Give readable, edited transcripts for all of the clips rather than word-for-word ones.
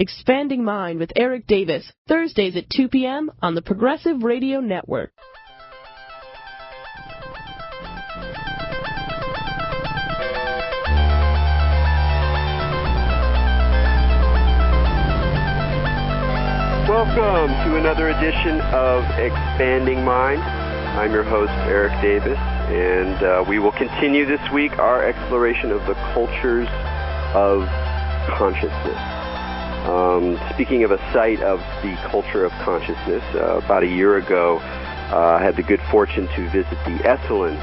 Expanding Mind with Erik Davis, Thursdays at 2 p.m. on the Progressive Radio Network. Welcome to another edition of Expanding Mind. I'm your host, Erik Davis, and we will continue this week our exploration of the cultures of consciousness. Speaking of a site of the culture of consciousness, about a year ago, I had the good fortune to visit the Esalen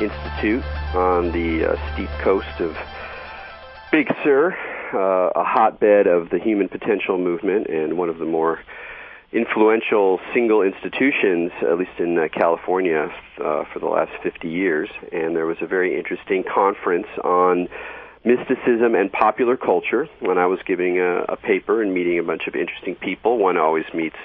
Institute on the steep coast of Big Sur, a hotbed of the human potential movement and one of the more influential single institutions, at least in California, for the last 50 years. And there was a very interesting conference on mysticism and popular culture when I was giving a paper and meeting a bunch of interesting people. One always meets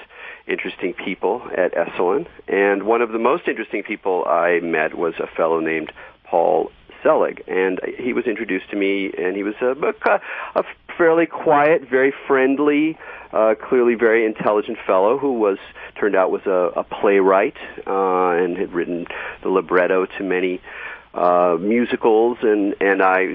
interesting people at Esalen. And one of the most interesting people I met was a fellow named Paul Selig. And he was introduced to me, and he was a fairly quiet, very friendly, clearly very intelligent fellow who turned out was a playwright and had written the libretto to many musicals, and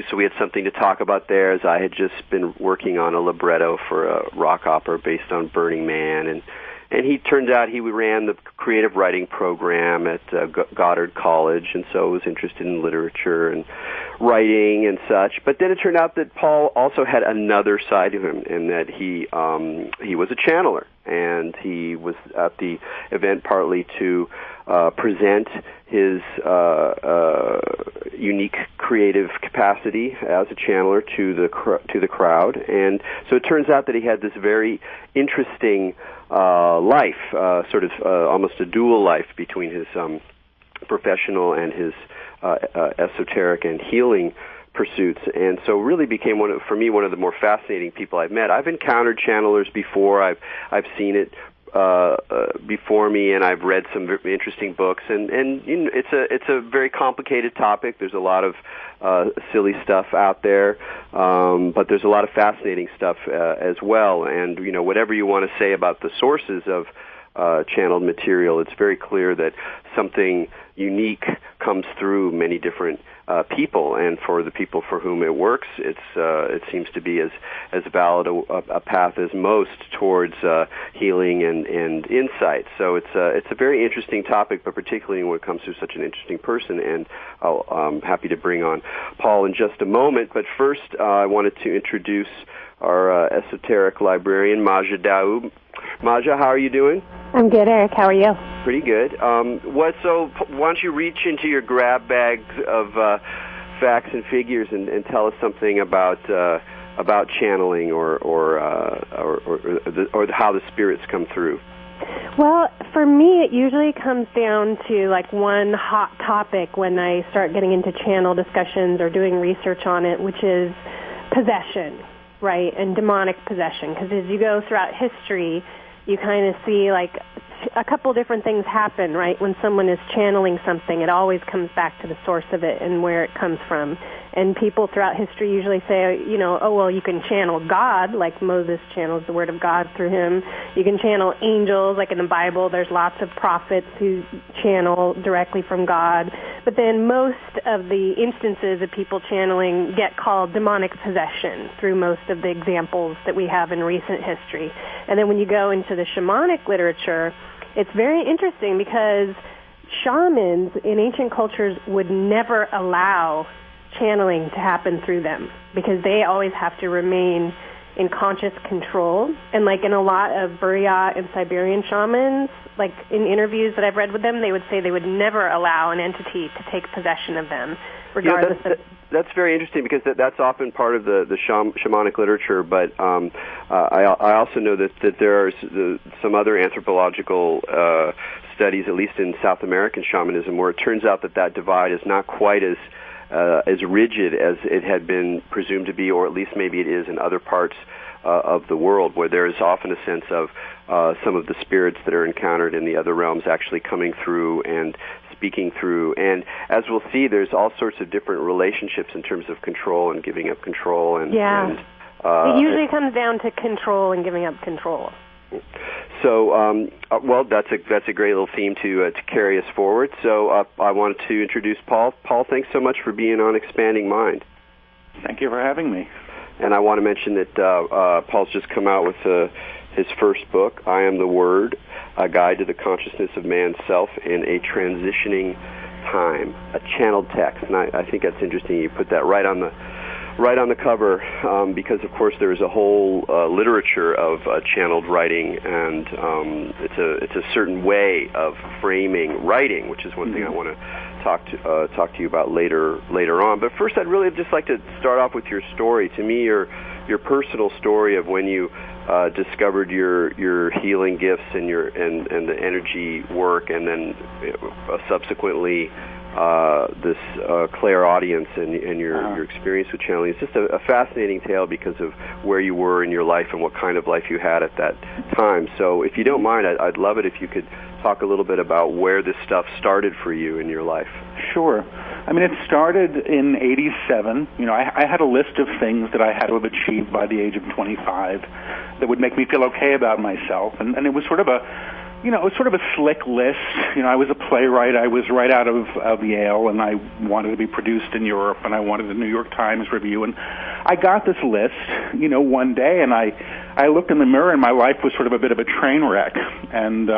so we had something to talk about there, as I had just been working on a libretto for a rock opera based on Burning Man, and he turned out he ran the creative writing program at Goddard College, and so was interested in literature and writing and such. But then it turned out that Paul also had another side to him, in that he was a channeler, and he was at the event partly to present his unique creative capacity as a channeler to the crowd. And so it turns out that he had this very interesting life, sort of almost a dual life between his professional and his esoteric and healing pursuits, and so really became one of the more fascinating people I've met. I've encountered channelers before. I've seen it before me, and I've read some very interesting books, and you know, it's a very complicated topic. There's a lot of silly stuff out there, but there's a lot of fascinating stuff as well. And you know, whatever you want to say about the sources of channeled material, it's very clear that something unique comes through many different people, and for the people for whom it works, it seems to be as valid a path as most towards healing and insight. So it's a very interesting topic, but particularly when it comes to such an interesting person. And I'm happy to bring on Paul in just a moment. But first, I wanted to introduce our esoteric librarian, Maja Daoub. Maja, how are you doing? I'm good, Erik. How are you? Pretty good. So why don't you reach into your grab bag of facts and figures and tell us something about channeling or how the spirits come through? Well, for me, it usually comes down to like one hot topic when I start getting into channel discussions or doing research on it, which is possession, right, and demonic possession. Because as you go throughout history, you kind of see like a couple different things happen, right? When someone is channeling something, it always comes back to the source of it and where it comes from. And people throughout history usually say, you know, oh, well, you can channel God, like Moses channels the word of God through him. You can channel angels, like in the Bible, there's lots of prophets who channel directly from God. But then most of the instances of people channeling get called demonic possession through most of the examples that we have in recent history. And then when you go into the shamanic literature, it's very interesting because shamans in ancient cultures would never allow channeling to happen through them because they always have to remain in conscious control. And like in a lot of Buryat and Siberian shamans, like in interviews that I've read with them, they would say they would never allow an entity to take possession of them, regardless of... That's very interesting because that's often part of the shamanic literature, but I also know that there are some other anthropological studies, at least in South American shamanism, where it turns out that divide is not quite as rigid as it had been presumed to be, or at least maybe it is in other parts of the world, where there is often a sense of some of the spirits that are encountered in the other realms actually coming through and speaking through. And as we'll see, there's all sorts of different relationships in terms of control and giving up control and It usually comes down to control and giving up control. So, well, that's a great little theme to carry us forward. So I wanted to introduce Paul. Paul, thanks so much for being on Expanding Mind. Thank you for having me. And I want to mention that Paul's just come out with his first book, I Am the Word, A Guide to the Consciousness of Man's Self in a Transitioning Time, a channeled text. And I think that's interesting. You put that right on the cover, because of course there is a whole literature of channeled writing, and it's a certain way of framing writing, which is one thing I want to talk to you about later on. But first, I'd really just like to start off with your story. To me, your personal story of when you discovered your healing gifts and the energy work, and then subsequently this clairaudience and your experience with channeling. It's just a fascinating tale because of where you were in your life and what kind of life you had at that time. So if you don't mind, I'd love it if you could talk a little bit about where this stuff started for you in your life. Sure. I mean, it started in '87. You know, I had a list of things that I had to have achieved by the age of 25 that would make me feel okay about myself, and it was sort of a slick list. You know, I was a playwright. I was right out of Yale, and I wanted to be produced in Europe, and I wanted the New York Times review. And I got this list, you know, one day, and I looked in the mirror, and my life was sort of a bit of a train wreck. And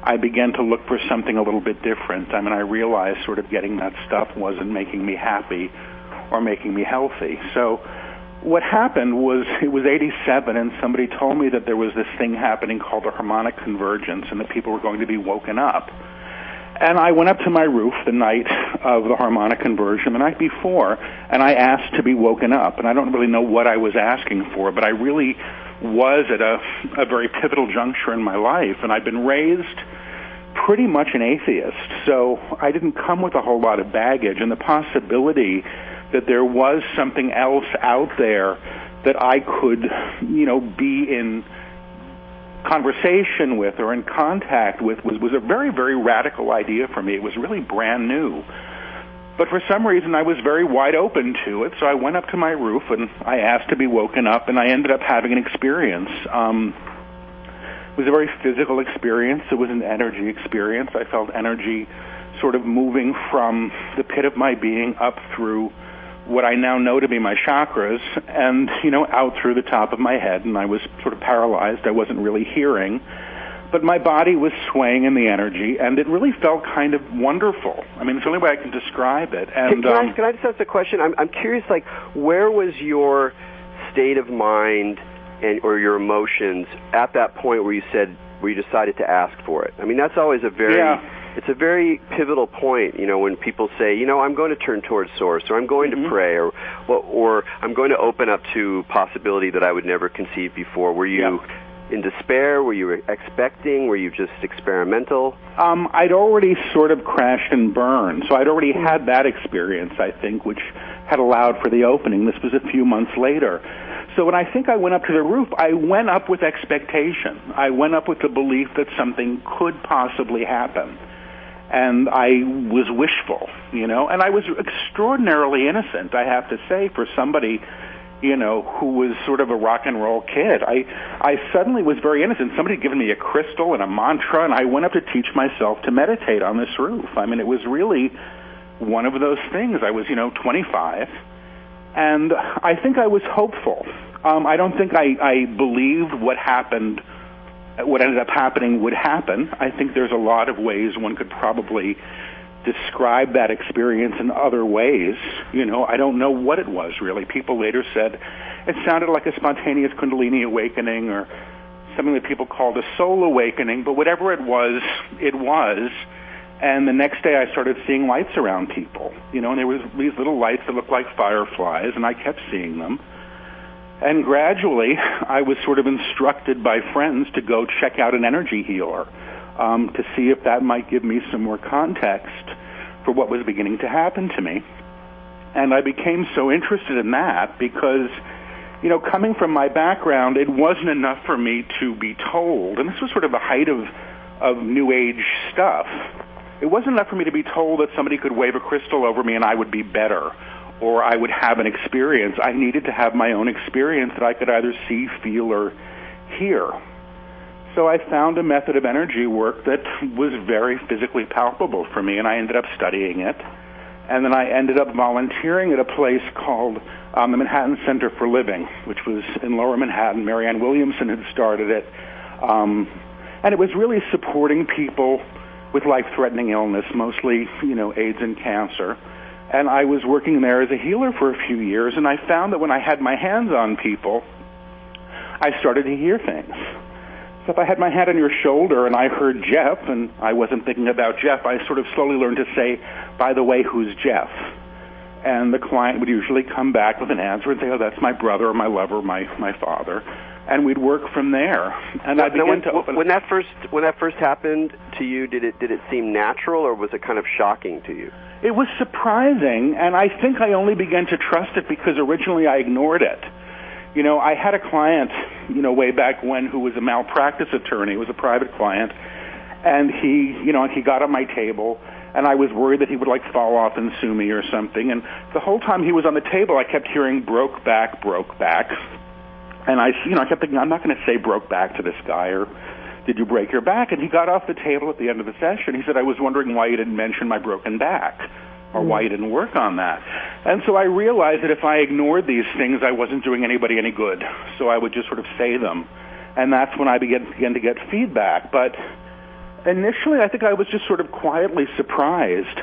I began to look for something a little bit different. I mean, I realized sort of getting that stuff wasn't making me happy or making me healthy. So what happened was, it was '87, and somebody told me that there was this thing happening called the harmonic convergence, and that people were going to be woken up. And I went up to my roof the night of the harmonic conversion, the night before, and I asked to be woken up. And I don't really know what I was asking for, but I really was at a very pivotal juncture in my life, and I'd been raised pretty much an atheist, so I didn't come with a whole lot of baggage, and the possibility that there was something else out there that I could, you know, be in conversation with or in contact with was a very, very radical idea for me. It was really brand new. But for some reason, I was very wide open to it, so I went up to my roof and I asked to be woken up, and I ended up having an experience. It was a very physical experience. It was an energy experience. I felt energy sort of moving from the pit of my being up through what I now know to be my chakras, and, you know, out through the top of my head, and I was sort of paralyzed. I wasn't really hearing, but my body was swaying in the energy, and it really felt kind of wonderful. I mean, it's the only way I can describe it. And can I just ask a question? I'm curious, like, where was your state of mind or your emotions at that point where you decided to ask for it? I mean, that's always it's a very pivotal point, you know, when people say, you know, I'm going to turn towards Source, or I'm going to pray, or I'm going to open up to possibility that I would never conceive before. Were you in despair? Were you expecting? Were you just experimental? I'd already sort of crashed and burned, so I'd already had that experience, I think, which had allowed for the opening. This was a few months later. So when I think I went up to the roof, I went up with expectation. I went up with the belief that something could possibly happen. And I was wishful, you know, and I was extraordinarily innocent, I have to say, for somebody, you know, who was sort of a rock and roll kid. I suddenly was very innocent. Somebody had given me a crystal and a mantra, and I went up to teach myself to meditate on this roof. I mean, it was really one of those things. I was, you know, 25, and I think I was hopeful. I don't think I believed what ended up happening would happen. I think there's a lot of ways one could probably describe that experience in other ways. You know, I don't know what it was, really. People later said it sounded like a spontaneous Kundalini awakening, or something that people called a soul awakening, but whatever it was, it was. And the next day I started seeing lights around people, you know, and there was these little lights that looked like fireflies, and I kept seeing them. And gradually, I was sort of instructed by friends to go check out an energy healer to see if that might give me some more context for what was beginning to happen to me. And I became so interested in that because, you know, coming from my background, it wasn't enough for me to be told, and this was sort of the height of New Age stuff. It wasn't enough for me to be told that somebody could wave a crystal over me and I would be better, or I would have an experience, I needed to have my own experience that I could either see, feel, or hear. So I found a method of energy work that was very physically palpable for me, and I ended up studying it. And then I ended up volunteering at a place called the Manhattan Center for Living, which was in Lower Manhattan. Marianne Williamson had started it. And it was really supporting people with life-threatening illness, mostly, AIDS and cancer. And I was working there as a healer for a few years, and I found that when I had my hands on people, I started to hear things. So if I had my hand on your shoulder and I heard Jeff, and I wasn't thinking about Jeff, I sort of slowly learned to say, by the way, who's Jeff? And the client would usually come back with an answer and say, oh, that's my brother or my lover, my father. And we'd work from there. And I began to open. When that first happened to you, did it seem natural, or was it kind of shocking to you? It was surprising, and I think I only began to trust it because originally I ignored it. I had a client, way back when, who was a malpractice attorney. He was a private client, and he got on my table, and I was worried that he would fall off and sue me or something. And the whole time he was on the table, I kept hearing broke back. And I kept thinking, I'm not going to say broke back to this guy, or did you break your back? And he got off the table at the end of the session. He said, I was wondering why you didn't mention my broken back, or why you didn't work on that. And so I realized that if I ignored these things, I wasn't doing anybody any good. So I would just sort of say them. And that's when I began to get feedback. But initially, I think I was just sort of quietly surprised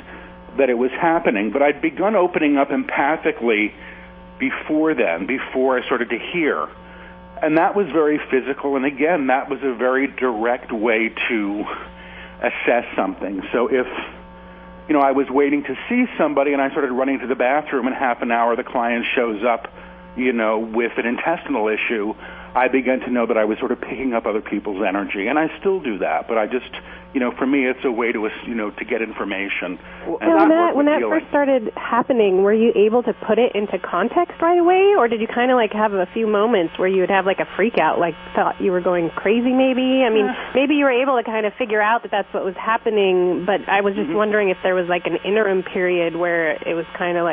that it was happening. But I'd begun opening up empathically before I started to hear. And that was very physical. And again, that was a very direct way to assess something. So if I was waiting to see somebody and I started running to the bathroom, in half an hour the client shows up, with an intestinal issue, I began to know that I was sort of picking up other people's energy. And I still do that, but I just, for me it's a way to, to get information. When that first started happening, were you able to put it into context right away, or did you kind of have a few moments where you would have a freak out, thought you were going crazy maybe? I mean, maybe you were able to kind of figure out that that's what was happening, but I was just wondering if there was an interim period where it was kind of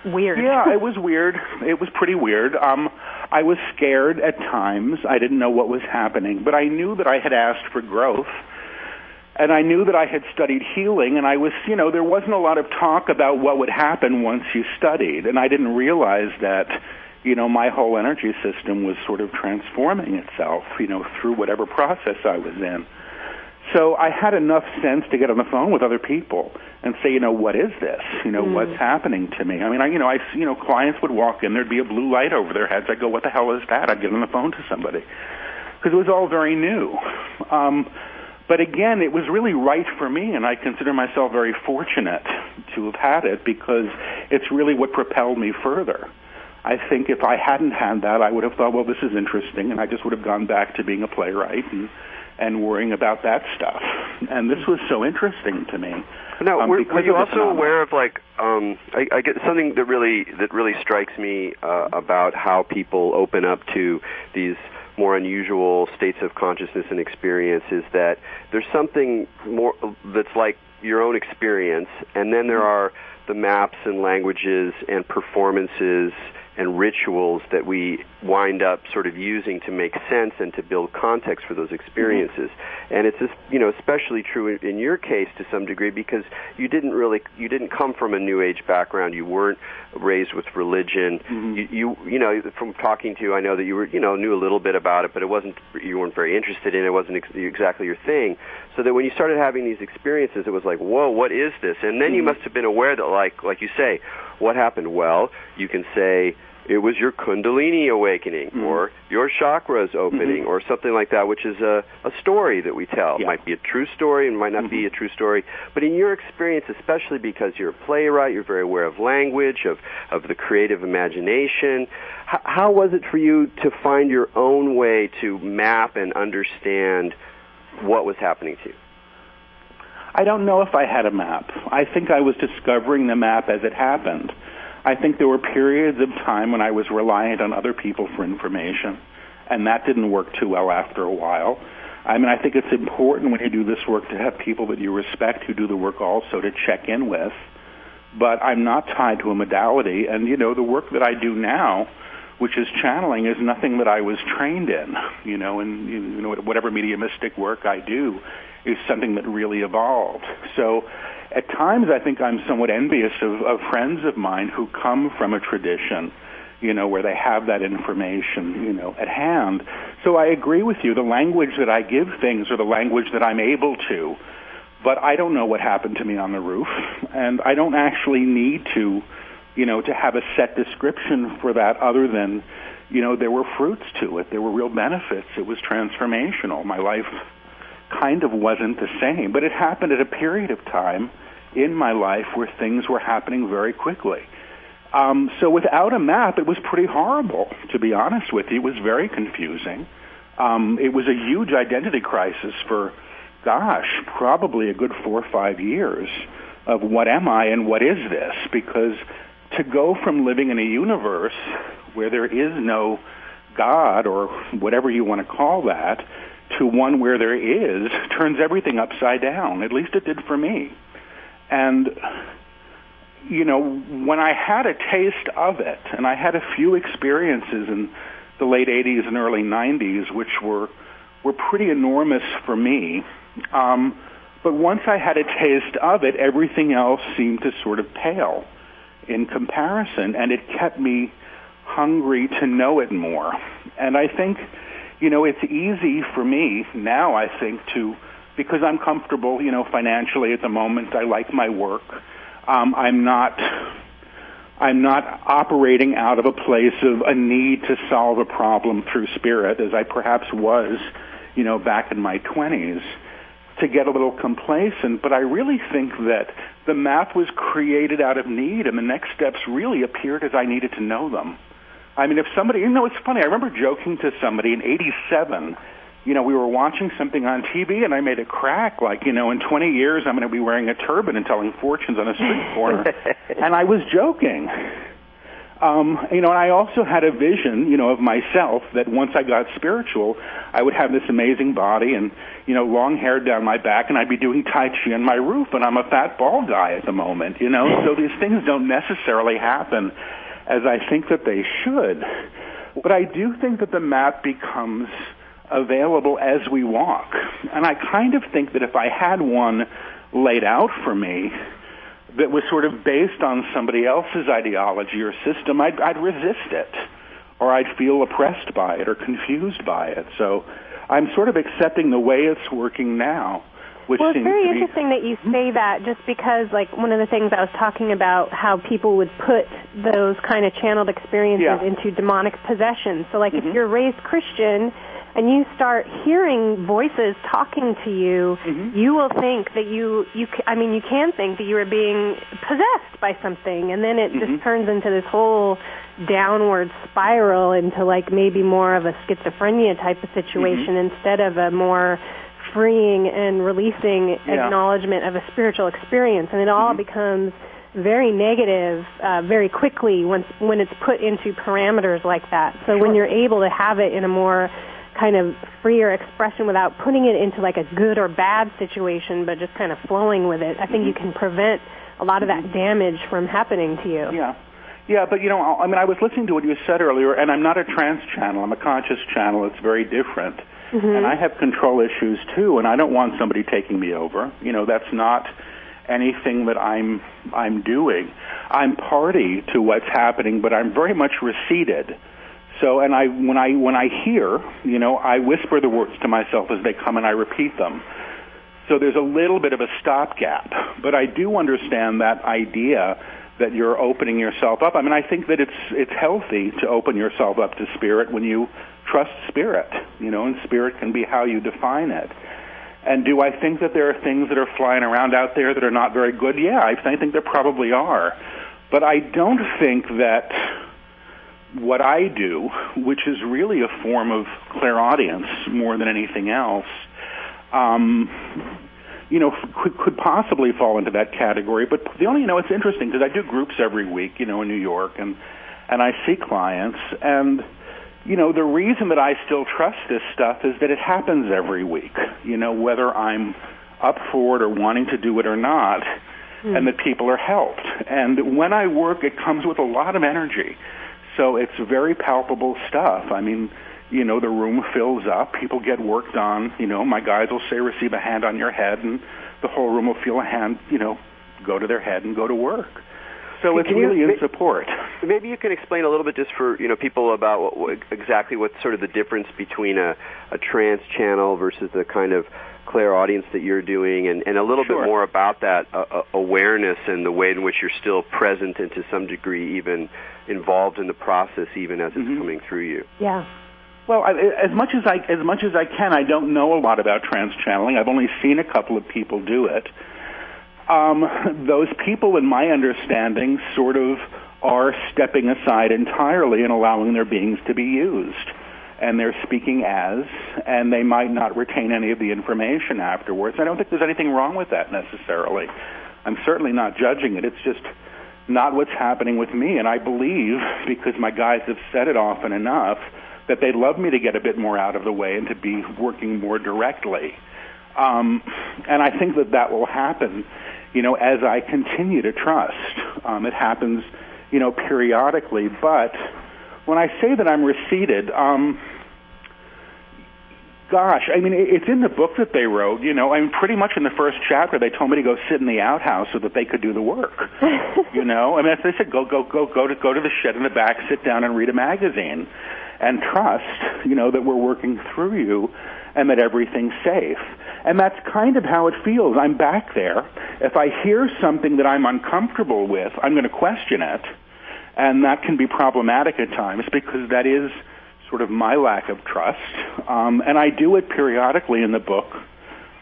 weird. Yeah, it was weird. It was pretty weird. I was scared at times. I didn't know what was happening, but I knew that I had asked for growth, and I knew that I had studied healing, and I was, there wasn't a lot of talk about what would happen once you studied, and I didn't realize that, my whole energy system was sort of transforming itself, through whatever process I was in. So I had enough sense to get on the phone with other people and say, what is this? What's happening to me? I mean, clients would walk in, there'd be a blue light over their heads. I'd go, what the hell is that? I'd get on the phone to somebody because it was all very new. But again, it was really right for me, and I consider myself very fortunate to have had it because it's really what propelled me further. I think if I hadn't had that, I would have thought, well, this is interesting, and I just would have gone back to being a playwright and worrying about that stuff. And this was so interesting to me. Now, were you also aware of I get something that really strikes me about how people open up to these more unusual states of consciousness and experience is that there's something more that's like your own experience, and then there are the maps and languages and performances and rituals that we wind up sort of using to make sense and to build context for those experiences. And it's just, especially true in your case to some degree because you didn't come from a New Age background. You weren't raised with religion. You from talking to you, I know that you were, knew a little bit about it, but you weren't very interested in it. It wasn't exactly your thing. So that when you started having these experiences, it was like, whoa, what is this? And then you must have been aware that, like you say, what happened? Well, you can say it was your Kundalini awakening or your chakras opening or something like that, which is a story that we tell. It might be a true story and might not be a true story. But in your experience, especially because you're a playwright, you're very aware of language, of the creative imagination, how was it for you to find your own way to map and understand what was happening to you? I don't know if I had a map. I think I was discovering the map as it happened. I think there were periods of time when I was reliant on other people for information, and that didn't work too well after a while. I mean, I think it's important when you do this work to have people that you respect who do the work also to check in with but I'm not tied to a modality. And, the work that I do now, which is channeling, is nothing that I was trained in, and, whatever mediumistic work I do is something that really evolved. So at times I think I'm somewhat envious of friends of mine who come from a tradition, where they have that information, at hand. So I agree with you. The language that I give things are the language that I'm able to, but I don't know what happened to me on the roof, and I don't actually need to have a set description for that other than, there were fruits to it. There were real benefits. It was transformational. My life kind of wasn't the same, but it happened at a period of time in my life where things were happening very quickly. So without a map, it was pretty horrible, to be honest with you. It was very confusing. It was a huge identity crisis for, probably a good 4 or 5 years of what am I and what is this? Because to go from living in a universe where there is no God or whatever you want to call that to one where there is turns everything upside down. At least it did for me. And, when I had a taste of it, and I had a few experiences in the late 80s and early 90s, which were pretty enormous for me, but once I had a taste of it, everything else seemed to sort of pale in comparison, and it kept me hungry to know it more. And I think, it's easy for me now, I think, because I'm comfortable, financially at the moment. I like my work. I'm not operating out of a place of a need to solve a problem through spirit, as I perhaps was, back in my 20s, to get a little complacent. But I really think that the map was created out of need, and the next steps really appeared as I needed to know them. I mean, if somebody, it's funny, I remember joking to somebody in 87, we were watching something on TV, and I made a crack, like, in 20 years I'm going to be wearing a turban and telling fortunes on a street corner. And I was joking. And I also had a vision, of myself that once I got spiritual, I would have this amazing body and, long hair down my back, and I'd be doing Tai Chi on my roof, and I'm a fat, bald guy at the moment, So these things don't necessarily happen as I think that they should. But I do think that the map becomes available as we walk. And I kind of think that if I had one laid out for me that was sort of based on somebody else's ideology or system, I'd resist it, or I'd feel oppressed by it or confused by it. So I'm sort of accepting the way it's working now. Well, it's very interesting that you say that, just because, like, one of the things I was talking about, how people would put those kind of channeled experiences into demonic possession. So, like, if you're raised Christian and you start hearing voices talking to you, you will think that you can think that you are being possessed by something, and then it just turns into this whole downward spiral into, like, maybe more of a schizophrenia type of situation instead of a more freeing and releasing acknowledgement of a spiritual experience. And it all becomes very negative very quickly when it's put into parameters like that. So when you're able to have it in a more kind of freer expression without putting it into like a good or bad situation, but just kind of flowing with it, I think you can prevent a lot of that damage from happening to you. Yeah, but I was listening to what you said earlier, and I'm not a trance channel. I'm a conscious channel. It's very different. And I have control issues too, and I don't want somebody taking me over. That's not anything that I'm doing. I'm party to what's happening, but I'm very much receded. So, and when I hear, I whisper the words to myself as they come, and I repeat them. So there's a little bit of a stopgap, but I do understand that idea that you're opening yourself up. I think that it's healthy to open yourself up to spirit when you trust spirit, and spirit can be how you define it. And do I think that there are things that are flying around out there that are not very good? Yeah, I think there probably are. But I don't think that what I do, which is really a form of clairaudience more than anything else, could possibly fall into that category. But it's interesting because I do groups every week, in New York, and I see clients, and the reason that I still trust this stuff is that it happens every week, whether I'm up for it or wanting to do it or not. and that people are helped. And when I work, it comes with a lot of energy. So it's very palpable stuff. I mean, you know, the room fills up, people get work done, you know, my guys will say, receive a hand on your head, and the whole room will feel a hand, you know, go to their head and go to work. So it's really in support. Maybe you can explain a little bit just for, you know, people about exactly what's sort of the difference between a trance channel versus the kind of clairaudience that you're doing, and a little bit more about that awareness and the way in which you're still present and to some degree even involved in the process even as it's coming through you. Yeah. Well, as much as I can, I don't know a lot about trance channeling. I've only seen a couple of people do it. Those people, in my understanding, sort of are stepping aside entirely and allowing their beings to be used. And they're speaking as, and they might not retain any of the information afterwards. I don't think there's anything wrong with that necessarily. I'm certainly not judging it. It's just not what's happening with me. And I believe, because my guys have said it often enough, that they'd love me to get a bit more out of the way and to be working more directly. And I think that will happen, you know, as I continue to trust. It happens, you know, periodically. But when I say that I'm receded, gosh, I mean, it's in the book that they wrote, you know. I mean, pretty much in the first chapter, they told me to go sit in the outhouse so that they could do the work, you know. I mean, they said, go to the shed in the back, sit down and read a magazine, and trust, you know, that we're working through you and that everything's safe. And that's kind of how it feels. I'm back there. If I hear something that I'm uncomfortable with, I'm going to question it, and that can be problematic at times because that is sort of my lack of trust. And I do it periodically in the book.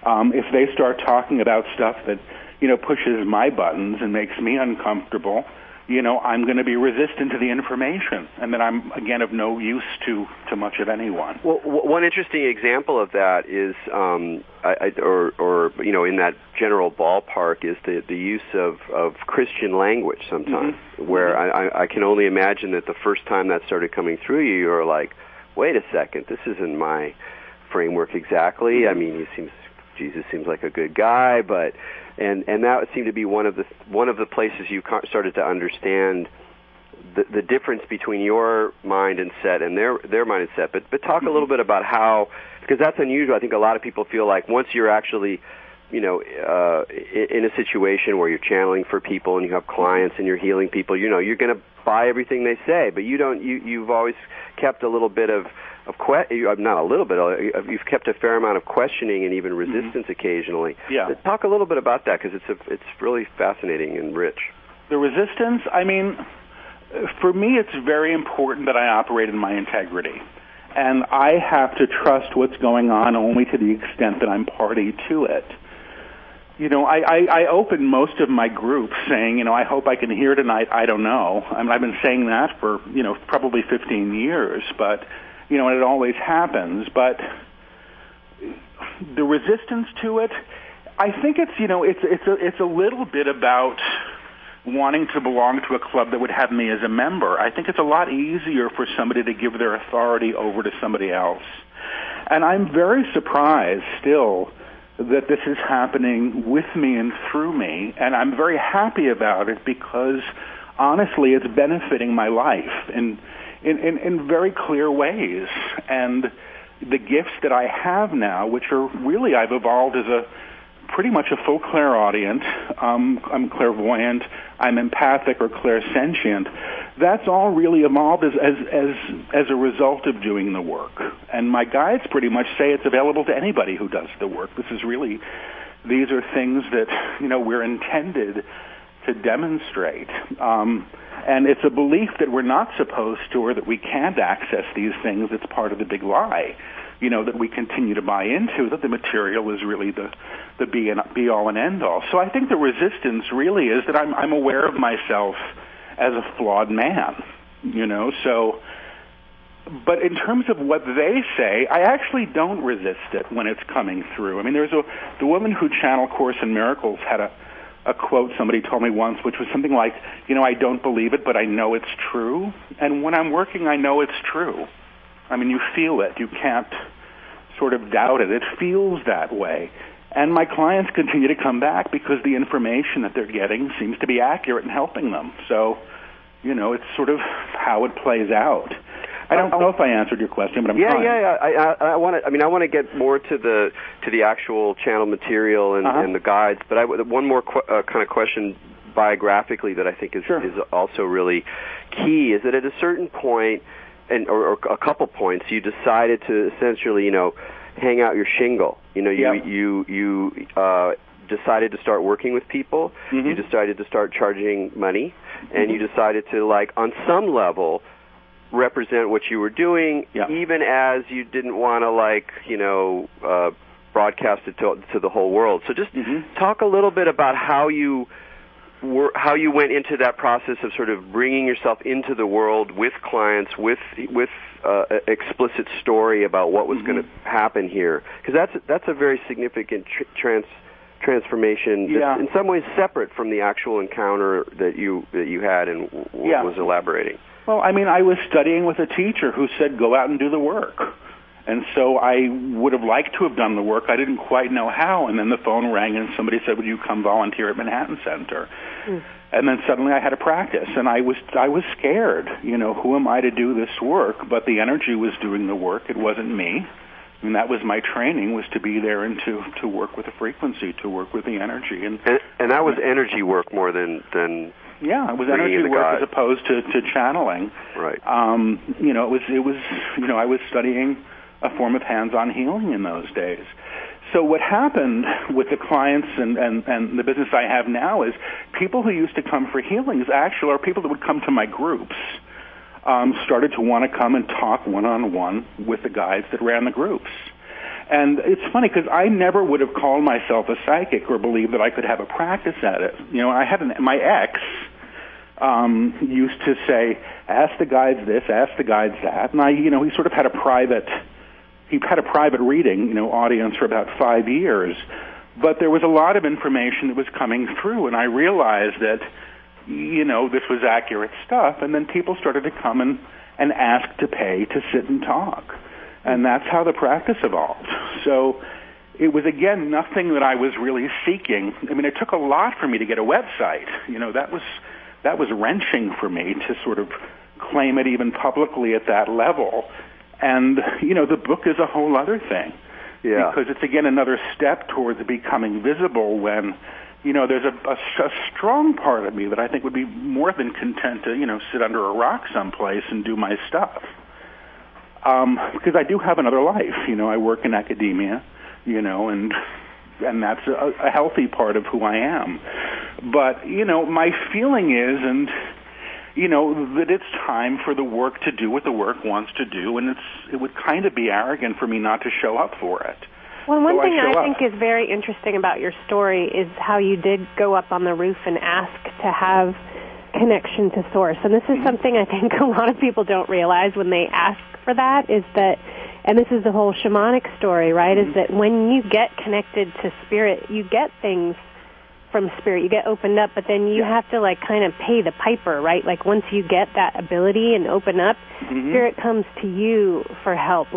If they start talking about stuff that, you know, pushes my buttons and makes me uncomfortable, you know, I'm going to be resistant to the information, and then I'm, again, of no use to much of anyone. Well, one interesting example of that is, or you know, in that general ballpark, is the use of Christian language sometimes, where I can only imagine that the first time that started coming through you, you're like, wait a second, this isn't my framework exactly. I mean, Jesus seems like a good guy, but and that seemed to be one of the places you started to understand the difference between your mind and set and their mind and set. But talk a little bit about how, because that's unusual. I think a lot of people feel like once you're actually, you know, in a situation where you're channeling for people and you have clients and you're healing people, you know, you're going to buy everything they say, but you don't. You've always kept a little bit of not a little bit. You've kept a fair amount of questioning and even resistance occasionally. Yeah. Talk a little bit about that, because it's really fascinating and rich. The resistance. I mean, for me, it's very important that I operate in my integrity, and I have to trust what's going on only to the extent that I'm party to it. You know, I open most of my groups saying, you know, I hope I can hear tonight. I don't know. I mean, I've been saying that for, you know, probably 15 years, but, you know, and it always happens. But the resistance to it, I think it's, you know, it's a little bit about wanting to belong to a club that would have me as a member. I think it's a lot easier for somebody to give their authority over to somebody else. And I'm very surprised still that this is happening with me and through me, and I'm very happy about it because, honestly, it's benefiting my life in very clear ways. And the gifts that I have now, which are really, I've evolved as pretty much a full clairaudient, I'm clairvoyant, I'm empathic or clairsentient, that's all really evolved as a result of doing the work. And my guides pretty much say it's available to anybody who does the work. These are things that, you know, we're intended to demonstrate. And it's a belief that we're not supposed to, or that we can't access these things. It's part of the big lie, you know, that we continue to buy into, that the material is really the be all and end all. So I think the resistance really is that I'm aware of myself as a flawed man, you know. So, but in terms of what they say, I actually don't resist it when it's coming through. I mean, the woman who channeled Course in Miracles had a quote somebody told me once, which was something like, you know, I don't believe it, but I know it's true. And when I'm working, I know it's true. I mean, you feel it. You can't sort of doubt it. It feels that way. And my clients continue to come back because the information that they're getting seems to be accurate and helping them. So, it's sort of how it plays out. I don't know if I answered your question, but I'm trying. Yeah. I want to get more to the actual channel material and the guides. But one more kind of question biographically that I think is also really key is that at a certain point, or a couple points, you decided to essentially, hang out your shingle. You decided to start working with people. Mm-hmm. You decided to start charging money, and you decided to, on some level, represent what you were doing, even as you didn't want to, broadcast it to the whole world. So just talk a little bit about how you went into that process of sort of bringing yourself into the world with clients, with explicit story about what was going to happen here, because that's a very significant transformation. That's in some ways separate from the actual encounter that you had and was elaborating. Well, I was studying with a teacher who said, go out and do the work. And so I would have liked to have done the work. I didn't quite know how. And then the phone rang and somebody said, would you come volunteer at Manhattan Center? And then suddenly I had a practice. And I was scared. Who am I to do this work? But the energy was doing the work. It wasn't me. That was my training, was to be there and to work with the frequency, to work with the energy. And that was energy work more than it was energy work as opposed to channeling. Right. It was I was studying a form of hands-on healing in those days. So what happened with the clients and the business I have now is people who used to come for healings actually are people that would come to my groups, started to want to come and talk one-on-one with the guides that ran the groups. And it's funny because I never would have called myself a psychic or believed that I could have a practice at it. I had my ex used to say, ask the guides this, ask the guides that. And he sort of had a private reading, audience for about 5 years. But there was a lot of information that was coming through, and I realized that, this was accurate stuff. And then people started to come and ask to pay to sit and talk. And that's how the practice evolved. So it was, again, nothing that I was really seeking. It took a lot for me to get a website. That was wrenching for me to sort of claim it even publicly at that level. And, the book is a whole other thing. Yeah. Because it's, again, another step towards becoming visible when, there's a strong part of me that I think would be more than content to, sit under a rock someplace and do my stuff. Because I do have another life. I work in academia, and that's a healthy part of who I am. But, my feeling is, that it's time for the work to do what the work wants to do, and it would kind of be arrogant for me not to show up for it. Well, one thing I think is very interesting about your story is how you did go up on the roof and ask to have connection to Source. And this is something I think a lot of people don't realize when they ask for that, is that, and this is the whole shamanic story, right, is that when you get connected to Spirit, you get things from Spirit, you get opened up, but then you have to kind of pay the piper, right? Once you get that ability and open up, Spirit comes to you for help,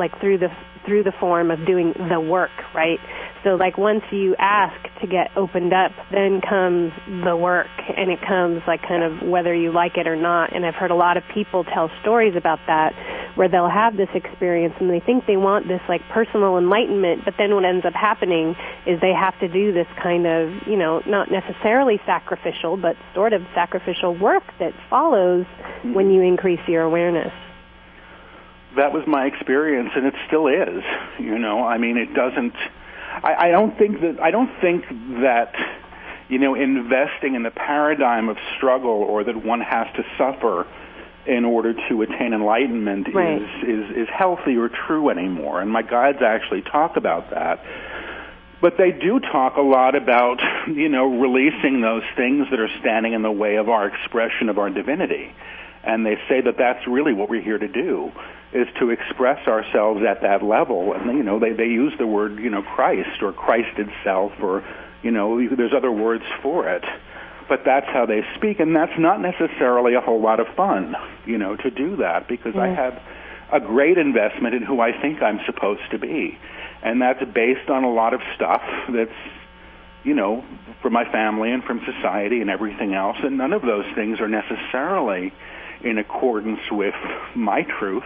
through the form of doing the work, right? So once you ask to get opened up, then comes the work, and it comes kind of whether you like it or not. And I've heard a lot of people tell stories about that, where they'll have this experience and they think they want this personal enlightenment, but then what ends up happening is they have to do this kind of, not necessarily sacrificial, but sort of sacrificial work that follows when you increase your awareness. That was my experience, and it still is. It doesn't. I don't think that investing in the paradigm of struggle, or that one has to suffer in order to attain enlightenment, is healthy or true anymore. And my guides actually talk about that. But they do talk a lot about, releasing those things that are standing in the way of our expression of our divinity. And they say that that's really what we're here to do, is to express ourselves at that level. And, they use the word, Christ or Christ itself, or, there's other words for it. But that's how they speak, and that's not necessarily a whole lot of fun, to do that, because I have a great investment in who I think I'm supposed to be. And that's based on a lot of stuff that's, from my family and from society and everything else. And none of those things are necessarily in accordance with my truth,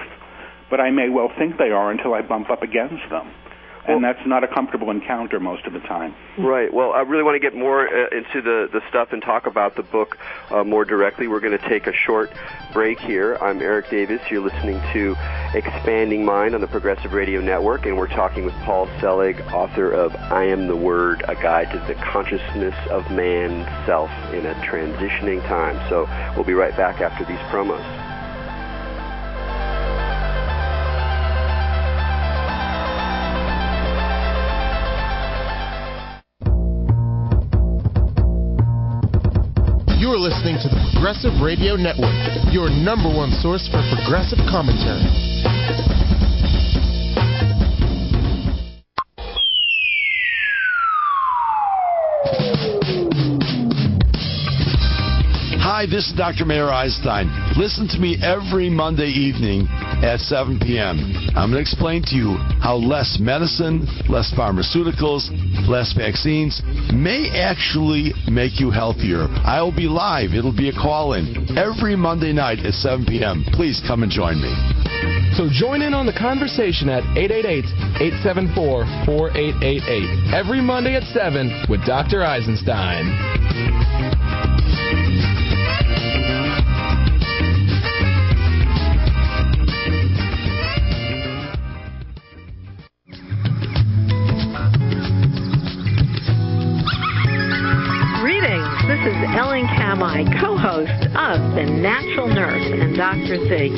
but I may well think they are until I bump up against them. And that's not a comfortable encounter most of the time. Right. Well, I really want to get more into the stuff and talk about the book more directly. We're going to take a short break here. I'm Erik Davis. You're listening to Expanding Mind on the Progressive Radio Network, and we're talking with Paul Selig, author of I Am the Word, A Guide to the Consciousness of Man's Self in a Transitioning Time. So we'll be right back after these promos. You're listening to the Progressive Radio Network, your number one source for progressive commentary. Hi, this is Dr. Mayer Einstein. Listen to me every Monday evening at 7 p.m. I'm going to explain to you how less medicine, less pharmaceuticals, less vaccines may actually make you healthier. I will be live. It'll be a call-in every Monday night at 7 p.m. Please come and join me. So join in on the conversation at 888-874-4888 every Monday at 7 with Dr. Eisenstein. Ellen Kamai, co-host of The Natural Nurse and Dr. Z.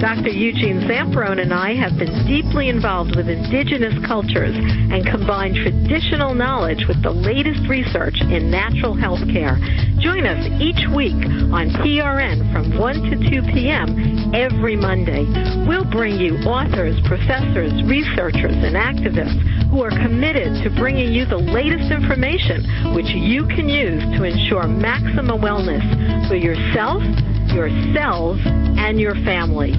Dr. Eugene Zamperone and I have been deeply involved with indigenous cultures and combined traditional knowledge with the latest research in natural health care. Join us each week on PRN from 1 to 2 p.m. every Monday. We'll bring you authors, professors, researchers, and activists who are committed to bringing you the latest information which you can use to ensure maximum wellness for yourself, your cells, and your family.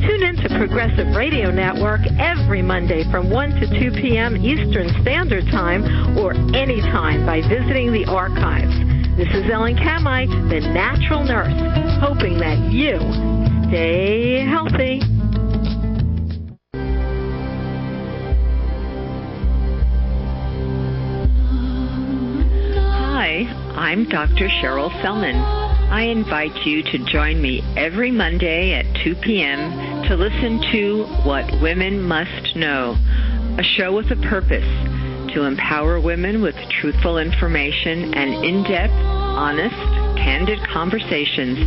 Tune in to Progressive Radio Network every Monday from 1 to 2 p.m. Eastern Standard Time or anytime by visiting the archives. This is Ellen Kamai, the Natural Nurse, hoping that you stay healthy. Hi, I'm Dr. Cheryl Selman. I invite you to join me every Monday at 2 p.m. to listen to What Women Must Know, a show with a purpose to empower women with truthful information and in-depth, honest, candid conversations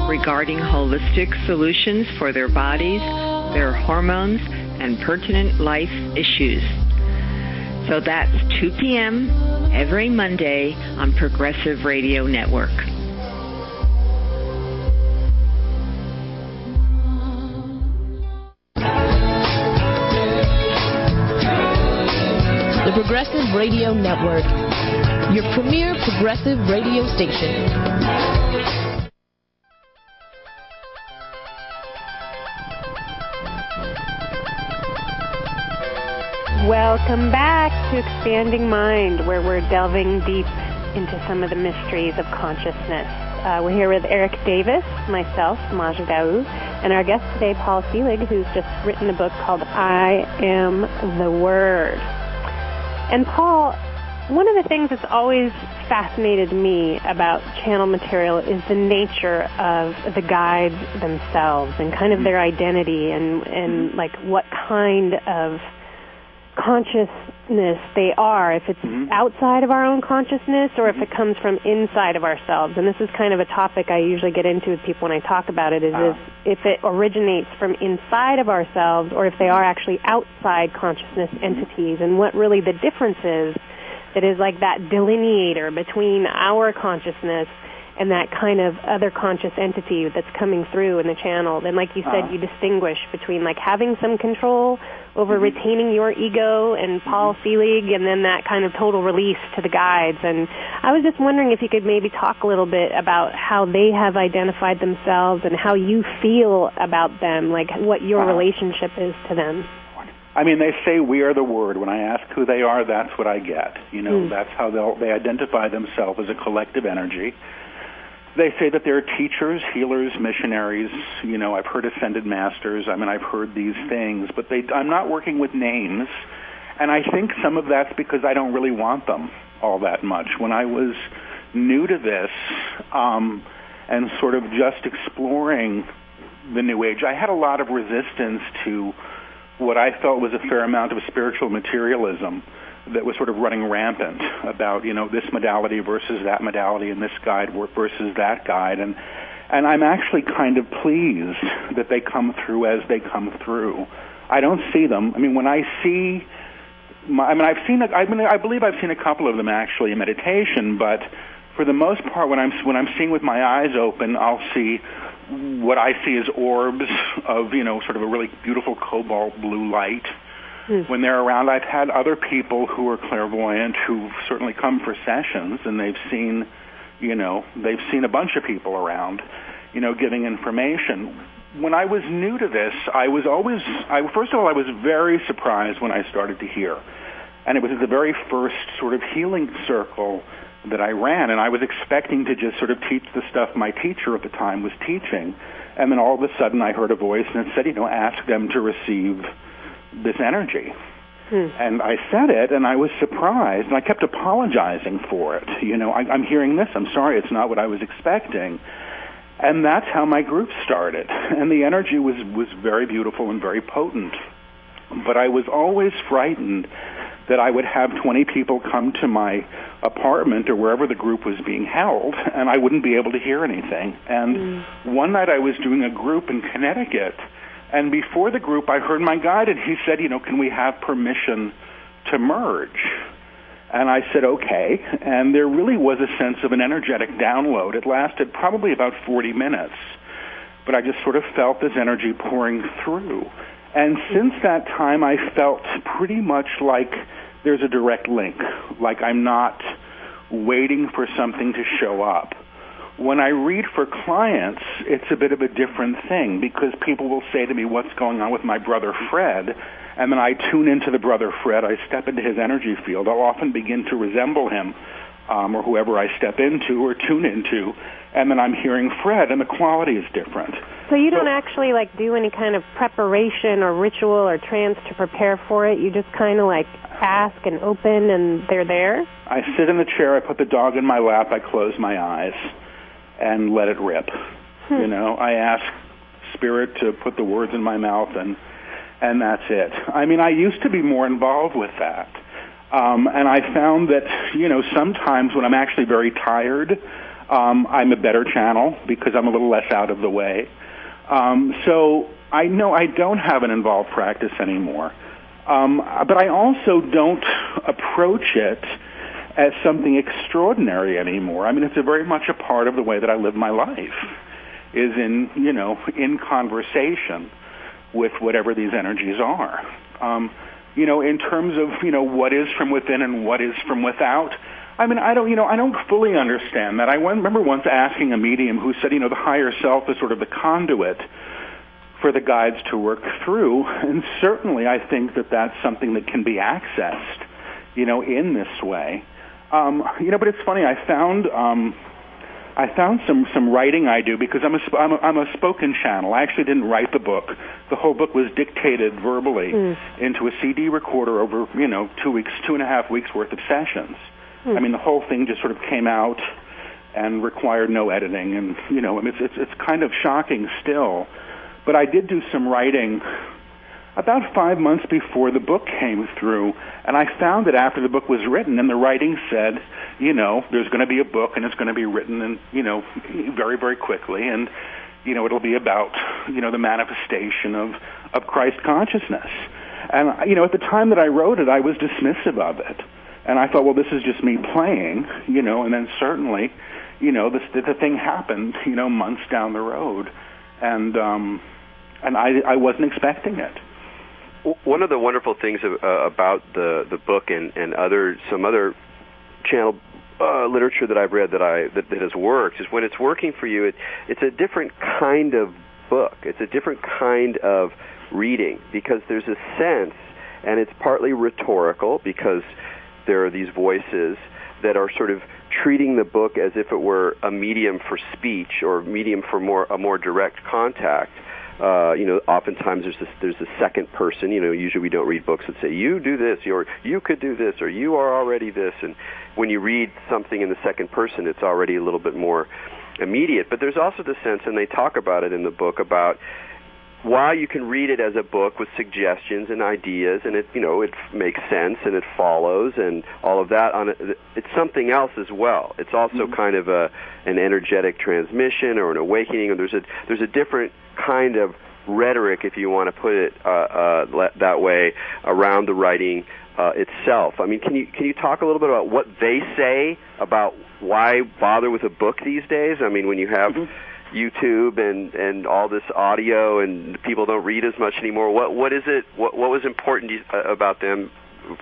regarding holistic solutions for their bodies, their hormones, and pertinent life issues. So that's 2 p.m. every Monday on Progressive Radio Network. The Progressive Radio Network, your premier progressive radio station. Welcome back to Expanding Mind, where we're delving deep into some of the mysteries of consciousness. We're here with Erik Davis, myself, Maja Daou, and our guest today, Paul Selig, who's just written a book called I Am the Word. And Paul, one of the things that's always fascinated me about channel material is the nature of the guides themselves and kind of their identity and like what kind of consciousness they are, if it's outside of our own consciousness or if it comes from inside of ourselves. And this is kind of a topic I usually get into with people when I talk about it, is if it originates from inside of ourselves or if they are actually outside consciousness entities, and what really the difference is that is like that delineator between our consciousness and that kind of other conscious entity that's coming through in the channel. Then, like you said, you distinguish between like having some control over retaining your ego and Paul Selig, and then that kind of total release to the guides. And I was just wondering if you could maybe talk a little bit about how they have identified themselves and how you feel about them, like what your relationship is to them. I mean, they say we are the word. When I ask who they are, that's what I get. You know, that's how they identify themselves as a collective energy. They say that they're teachers, healers, missionaries. You know, I've heard ascended masters. I mean, I've heard these things, but I'm not working with names. And I think some of that's because I don't really want them all that much. When I was new to this and sort of just exploring the New Age, I had a lot of resistance to what I felt was a fair amount of spiritual materialism that was sort of running rampant about, you know, this modality versus that modality and this guide versus that guide. And I'm actually kind of pleased that they come through as they come through. I don't see them. I mean, when I see, I believe I've seen a couple of them actually in meditation, but for the most part, when I'm seeing with my eyes open, I'll see what I see as orbs of, you know, sort of a really beautiful cobalt blue light. When they're around, I've had other people who are clairvoyant who've certainly come for sessions, and they've seen a bunch of people around, you know, giving information. When I was new to this, first of all, I was very surprised when I started to hear. And it was the very first sort of healing circle that I ran, and I was expecting to just sort of teach the stuff my teacher at the time was teaching. And then all of a sudden I heard a voice, and it said, you know, ask them to receive this energy. And I said it, and I was surprised, and I kept apologizing for it. You know, I'm hearing this. I'm sorry, it's not what I was expecting. And that's how my group started. And the energy was very beautiful and very potent. But I was always frightened that I would have 20 people come to my apartment or wherever the group was being held, and I wouldn't be able to hear anything. And one night I was doing a group in Connecticut, and before the group I heard my guide, and he said, you know, can we have permission to merge? And I said, okay. And there really was a sense of an energetic download. It lasted probably about 40 minutes, but I just sort of felt this energy pouring through. And since that time, I felt pretty much like there's a direct link, like I'm not waiting for something to show up. When I read for clients, it's a bit of a different thing, because people will say to me, what's going on with my brother Fred? And then I tune into the brother Fred. I step into his energy field. I'll often begin to resemble him or whoever I step into or tune into, and then I'm hearing Fred, and the quality is different. So you don't actually like do any kind of preparation or ritual or trance to prepare for it? You just kind of like ask and open, and they're there? I sit in the chair, I put the dog in my lap, I close my eyes, and let it rip. You know, I ask Spirit to put the words in my mouth, and that's it. I mean, I used to be more involved with that. And I found that, you know, sometimes when I'm actually very tired, I'm a better channel because I'm a little less out of the way. So I know I don't have an involved practice anymore. But I also don't approach it as something extraordinary anymore. I mean, it's very much a part of the way that I live my life, is in conversation with whatever these energies are. You know, in terms of, you know, what is from within and what is from without, I mean, I don't fully understand that. I remember once asking a medium who said, you know, the higher self is sort of the conduit for the guides to work through, and certainly I think that that's something that can be accessed, you know, in this way. You know, but it's funny, I found some writing I do because I'm a spoken channel. I actually didn't write the book. The whole book was dictated verbally into a CD recorder over, you know, 2.5 weeks worth of sessions. I mean, the whole thing just sort of came out and required no editing, and you know, it's kind of shocking still. But I did do some writing about 5 months before the book came through, and I found that after the book was written and the writing said, you know, there's going to be a book and it's going to be written, and you know, very, very quickly, and you know, it'll be about, you know, the manifestation of Christ consciousness. And you know, at the time that I wrote it, I was dismissive of it And I thought, well, this is just me playing, and then certainly, the thing happened, months down the road. And I wasn't expecting it. One of the wonderful things about the book and some other channel literature that I've read that has worked is when it's working for you, it's a different kind of book. It's a different kind of reading because there's a sense, and it's partly rhetorical because there are these voices that are sort of treating the book as if it were a medium for speech or a medium for a more direct contact. Oftentimes there's a second person. Usually we don't read books that say you do this, or you could do this, or you are already this. And when you read something in the second person, it's already a little bit more immediate. But there's also the sense, and they talk about it in the book, about why you can read it as a book with suggestions and ideas, and it makes sense and it follows and all of that. It's something else as well. It's also kind of an energetic transmission or an awakening. Or there's a different kind of rhetoric, if you want to put it that way, around the writing itself. I mean, can you talk a little bit about what they say about why bother with a book these days? I mean, when you have YouTube and all this audio and people don't read as much anymore, what is it? What was important about them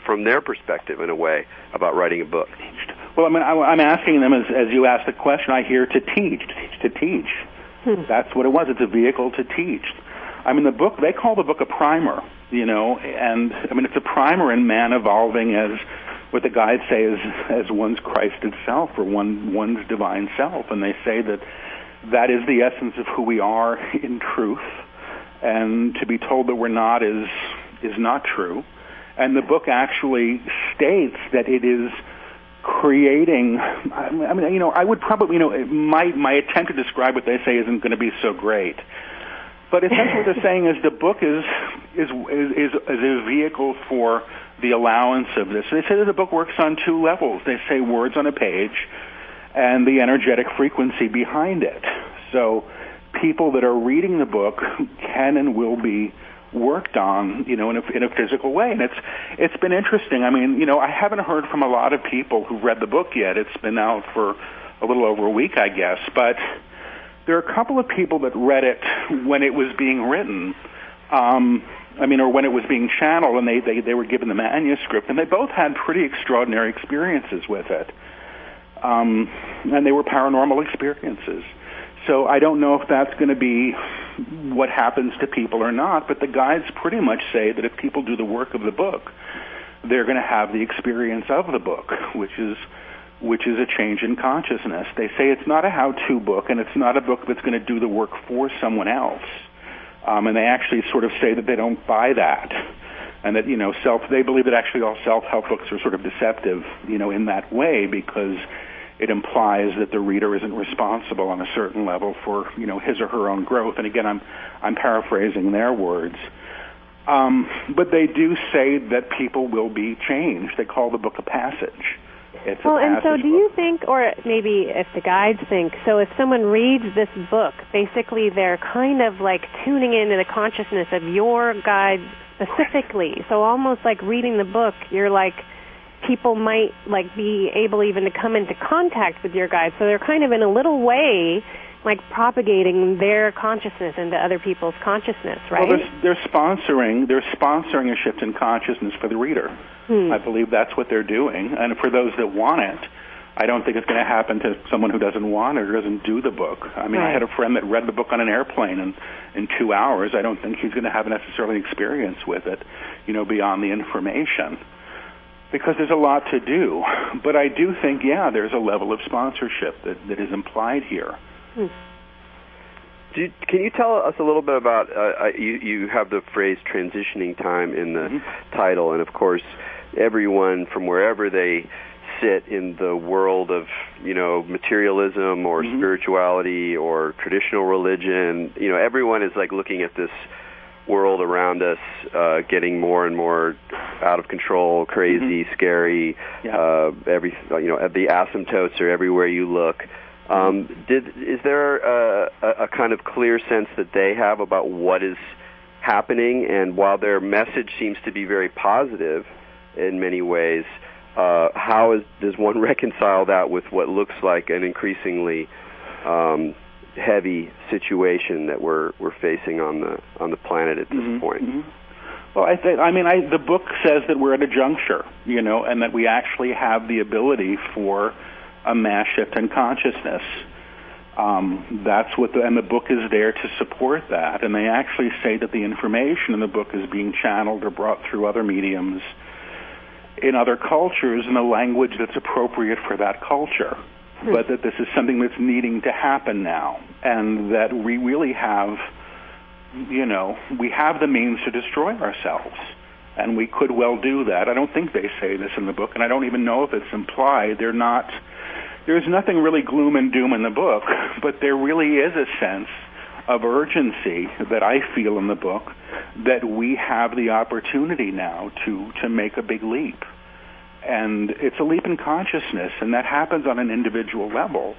from their perspective, in a way, about writing a book? Well, I mean, I'm asking them as you asked the question. I hear to teach. That's what it was. It's a vehicle to teach. I mean, the book, they call the book a primer, and I mean, it's a primer in man evolving as what the guides say as one's Christed self or one's divine self, and they say that is the essence of who we are in truth, and to be told that we're not is not true. And the book actually states that it is creating, I mean, I would probably, my attempt to describe what they say isn't going to be so great. But essentially what they're saying is the book is a vehicle for the allowance of this. They say that the book works on two levels. They say words on a page and the energetic frequency behind it. So people that are reading the book can and will be worked on, in a physical way. And it's been interesting. I mean, I haven't heard from a lot of people who've read the book yet. It's been out for a little over a week, I guess. But there are a couple of people that read it when it was being written, or when it was being channeled, and they were given the manuscript, and they both had pretty extraordinary experiences with it. And they were paranormal experiences. So I don't know if that's going to be what happens to people or not, but the guides pretty much say that if people do the work of the book, they're going to have the experience of the book, which is a change in consciousness. They say it's not a how-to book, and it's not a book that's going to do the work for someone else. And they actually sort of say that they don't buy that, and that they believe that actually all self-help books are sort of deceptive, in that way, because it implies that the reader isn't responsible on a certain level for his or her own growth. And again, I'm paraphrasing their words. But they do say that people will be changed. They call the book a passage. It's well, a and so do book. you think, or maybe if the guides think, so if someone reads this book, basically they're kind of like tuning into the consciousness of your guide specifically. So almost like reading the book, you're like, people might like be able even to come into contact with your guide. So they're kind of in a little way like propagating their consciousness into other people's consciousness, right? Well, they're sponsoring a shift in consciousness for the reader. I believe that's what they're doing. And for those that want it, I don't think it's going to happen to someone who doesn't want it or doesn't do the book. I mean, right. I had a friend that read the book on an airplane in 2 hours. I don't think he's going to have necessarily experience with it, beyond the information, because there's a lot to do. But I do think, there's a level of sponsorship that is implied here. Can you tell us a little bit about, you have the phrase transitioning time in the title, and of course everyone from wherever they sit in the world of, materialism or spirituality or traditional religion, everyone is like looking at this world around us getting more and more out of control, crazy, scary, the asymptotes are everywhere you look. Is there a kind of clear sense that they have about what is happening? And while their message seems to be very positive in many ways, does one reconcile that with what looks like an increasingly heavy situation that we're facing on the planet at this point? Mm-hmm. Well, the book says that we're at a juncture, and that we actually have the ability for a mass shift in consciousness. That's what and the book is there to support that. And they actually say that the information in the book is being channeled or brought through other mediums in other cultures in a language that's appropriate for that culture. But that this is something that's needing to happen now, and that we really have, we have the means to destroy ourselves, and we could well do that. I don't think they say this in the book, and I don't even know if it's implied. There's nothing really gloom and doom in the book, but there really is a sense of urgency that I feel in the book that we have the opportunity now to make a big leap. And it's a leap in consciousness, and that happens on an individual level,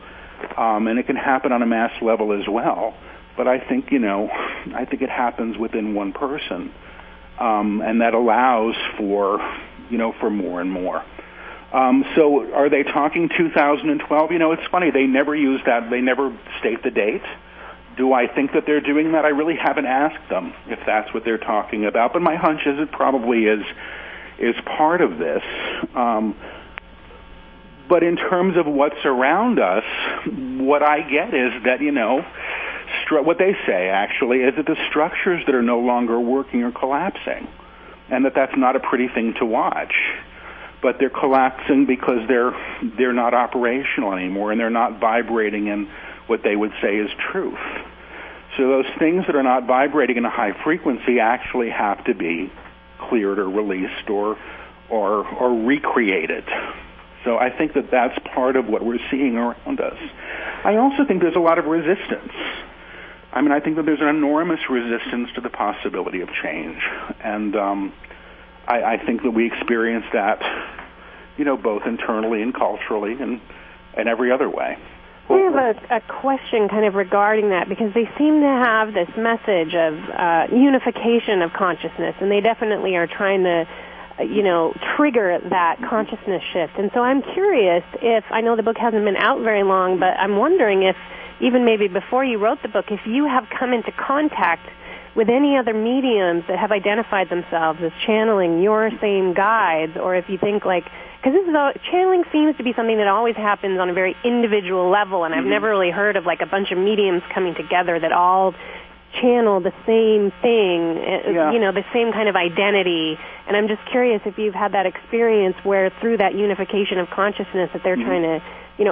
and it can happen on a mass level as well. But I think it happens within one person, and that allows for more and more. So are they talking 2012? It's funny, they never use that. They never state the date. Do I think that they're doing that? I really haven't asked them if that's what they're talking about, but my hunch is it probably is part of this. But in terms of what's around us, what I get is that, what they say actually is that the structures that are no longer working are collapsing, and that's not a pretty thing to watch. But they're collapsing because they're not operational anymore, and they're not vibrating in what they would say is truth. So those things that are not vibrating in a high frequency actually have to be cleared or released or recreated. So I think that that's part of what we're seeing around us. I also think there's a lot of resistance. I think that there's an enormous resistance to the possibility of change, and I think that we experience that, both internally and culturally and every other way. I have a question kind of regarding that, because they seem to have this message of unification of consciousness, and they definitely are trying to, trigger that consciousness shift. And so I'm curious if, I know the book hasn't been out very long, but I'm wondering if, even maybe before you wrote the book, if you have come into contact with any other mediums that have identified themselves as channeling your same guides, or if you think because channeling seems to be something that always happens on a very individual level, and I've never really heard of a bunch of mediums coming together that all channel the same thing, the same kind of identity. And I'm just curious if you've had that experience where through that unification of consciousness that they're trying to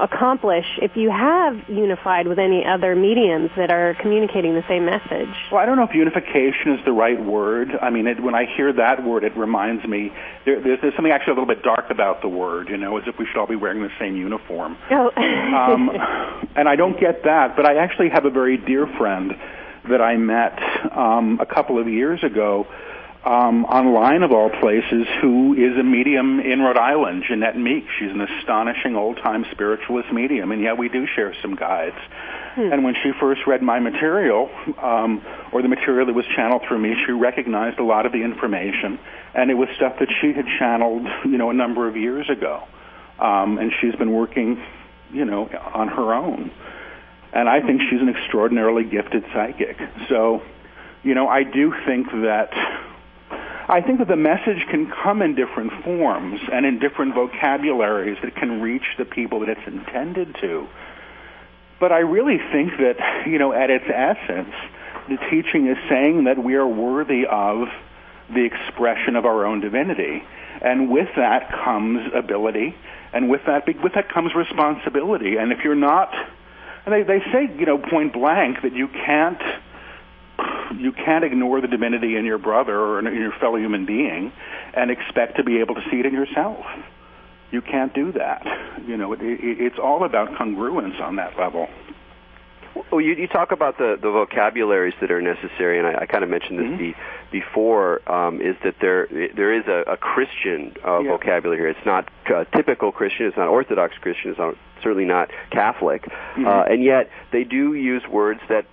accomplish, if you have unified with any other mediums that are communicating the same message. Well, I don't know if unification is the right word. When I hear that word, it reminds me, there's something actually a little bit dark about the word, as if we should all be wearing the same uniform. Oh. And I don't get that, but I actually have a very dear friend that I met a couple of years ago, online of all places, who is a medium in Rhode Island, Jeanette Meek. She's an astonishing old-time spiritualist medium, and we do share some guides. And when she first read my material, or the material that was channeled through me, she recognized a lot of the information, and it was stuff that she had channeled, a number of years ago. And she's been working, on her own. And I think she's an extraordinarily gifted psychic. So, I do think that the message can come in different forms and in different vocabularies that can reach the people that it's intended to. But I really think that, at its essence, the teaching is saying that we are worthy of the expression of our own divinity. And with that comes ability, and with that comes responsibility. And if you're not, and they say, point blank, that you can't ignore the divinity in your brother or in your fellow human being and expect to be able to see it in yourself. You can't do that. It's all about congruence on that level. Well, you talk about the vocabularies that are necessary, and I kind of mentioned this before, is that there is a Christian vocabulary here. It's not typical Christian. It's not Orthodox Christian. It's certainly not Catholic. And yet they do use words that,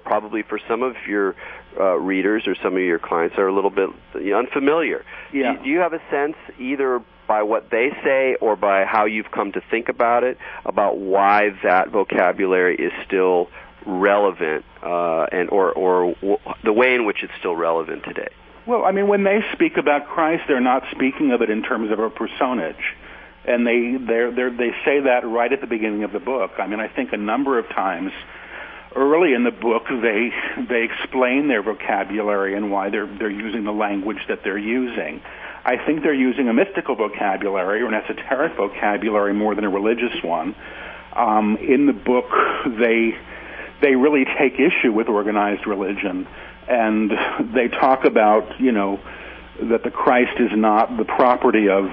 probably for some of your readers or some of your clients are a little bit unfamiliar. Yeah. Do you have a sense, either by what they say or by how you've come to think about it, about why that vocabulary is still relevant, or the way in which it's still relevant today? Well, I mean, when they speak about Christ, they're not speaking of it in terms of a personage, and they say that right at the beginning of the book. I mean, I think a number of times early in the book they explain their vocabulary and why they're using the language that they're using. I think they're using a mystical vocabulary or an esoteric vocabulary more than a religious one. In the book, they really take issue with organized religion, and they talk about, that the Christ is not the property of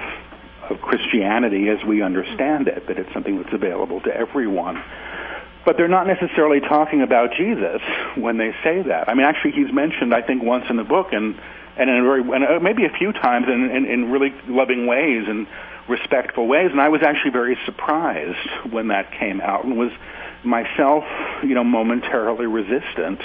Christianity as we understand it, that it's something that's available to everyone. But they're not necessarily talking about Jesus when they say that. I mean, actually, he's mentioned, I think, once in the book, and maybe a few times in really loving ways and respectful ways. And I was actually very surprised when that came out, and was myself, momentarily resistant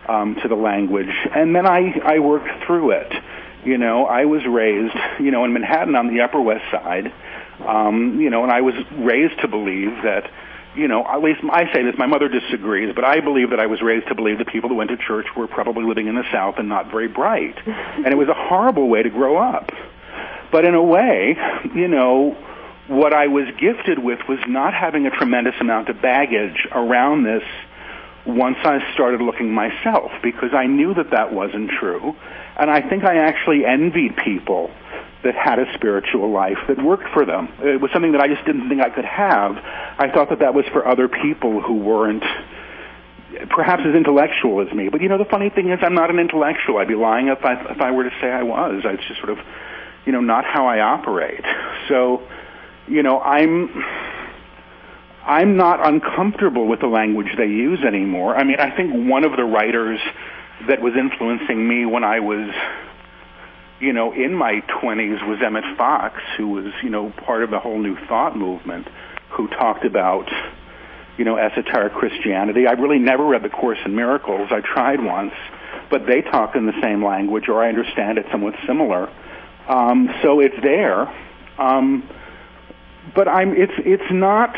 to the language. And then I worked through it. I was raised, in Manhattan on the Upper West Side, and I was raised to believe that, at least I say this, my mother disagrees, but I believe that I was raised to believe that people who went to church were probably living in the South and not very bright. And it was a horrible way to grow up. But in a way, what I was gifted with was not having a tremendous amount of baggage around this once I started looking myself, because I knew that wasn't true. And I think I actually envied people that had a spiritual life that worked for them. It was something that I just didn't think I could have. I thought that was for other people who weren't perhaps as intellectual as me. But, the funny thing is I'm not an intellectual. I'd be lying if I were to say I was. It's just sort of, not how I operate. So, I'm not uncomfortable with the language they use anymore. I mean, I think one of the writers that was influencing me when I was, in my 20s was Emmett Fox, who was, part of the whole New Thought movement, who talked about, esoteric Christianity. I really never read The Course in Miracles. I tried once, but they talk in the same language, or I understand it somewhat similar. So it's there. But it's not,